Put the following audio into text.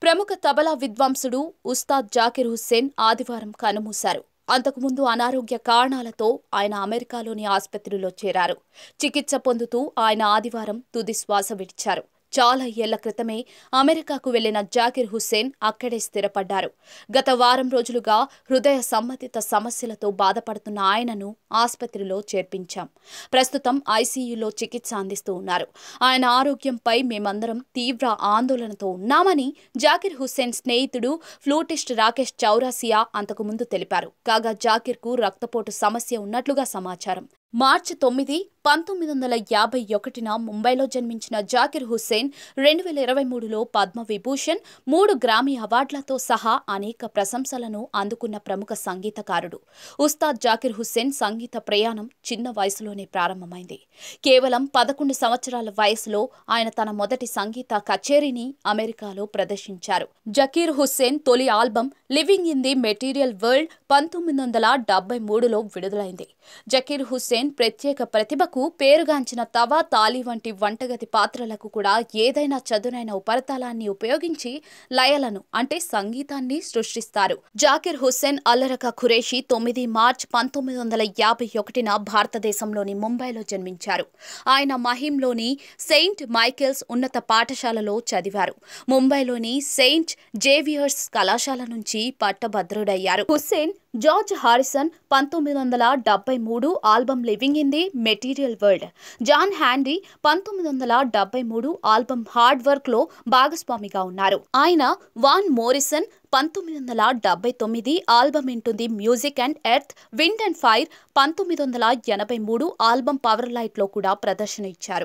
ప్రముఖ తబలా విద్వాంసుడు ఉస్తాద్ జాకిర్ హుస్సేన్ ఆదివారం కన్నుమూశారు. అంతకుముందు అనారోగ్య కారణాలతో ఆయన అమెరికాలోని ఆసుపత్రిలో చేరారు. చికిత్స పొందుతూ ఆయన ఆదివారం తుది శ్వాస విడిచారు. చాలా ఏళ్ల క్రితమే అమెరికాకు వెళ్లిన జాకిర్ హుస్సేన్ అక్కడే స్థిరపడ్డారు. గత వారం రోజులుగా హృదయ సంబంధిత సమస్యలతో బాధపడుతున్న ఆయనను ఆసుపత్రిలో చేర్పించాం. ప్రస్తుతం ఐసీయూలో చికిత్స అందిస్తూ ఉన్నారు. ఆయన ఆరోగ్యంపై మేమందరం తీవ్ర ఆందోళనతో ఉన్నామని జాకిర్ హుస్సేన్ స్నేహితుడు ఫ్లూటిస్ట్ రాకేష్ చౌరాసియా అంతకుముందు తెలిపారు. కాగా జాకిర్కు రక్తపోటు సమస్య ఉన్నట్లుగా సమాచారం. మార్చి 9, 1951న ముంబైలో జన్మించిన జాకిర్ హుస్సేన్ 2023లో పద్మవిభూషణ్, 3 గ్రామీ అవార్డులతో సహా అనేక ప్రశంసలను అందుకున్న ప్రముఖ సంగీతకారుడు. ఉస్తాద్ జాకిర్ హుస్సేన్ సంగీత ప్రయాణం చిన్న వయసులోనే ప్రారంభమైంది. కేవలం 11 సంవత్సరాల వయసులో ఆయన తన మొదటి సంగీత కచేరీని అమెరికాలో ప్రదర్శించారు. జాకిర్ హుస్సేన్ తొలి album living in the material world 1973లో విడుదలైంది. జాకిర్ హుస్సేన్ ప్రత్యేక ప్రతిభకు పేరుగాంచిన తవా, తాలి వంటి వంటగది పాత్రలకు కూడా ఏదైనా చదునైన ఉపరితలాన్ని ఉపయోగించి లయలను అంటే సంగీతాన్ని సృష్టిస్తారు. జాకిర్ హుస్సేన్ అల్లరక ఖురేషి 9 మార్చి 1951న భారతదేశంలోని ముంబైలో జన్మించారు. ఆయన మహింలోని సెయింట్ మైకేల్స్ ఉన్నత పాఠశాలలో చదివారు. ముంబైలోని సెయింట్ జేవియర్స్ కళాశాల నుంచి పట్టభద్రుడయ్యారు. Hussain George Harrison 1973 album living in the material world, John Handy 1973 album hard work లో భాగస్వామిగా ఉన్నారు. ఆయన Van Morrison 1979 album into the music and Earth, Wind and Fire 1983 album power light లో కూడా ప్రదర్శన ఇచ్చారు.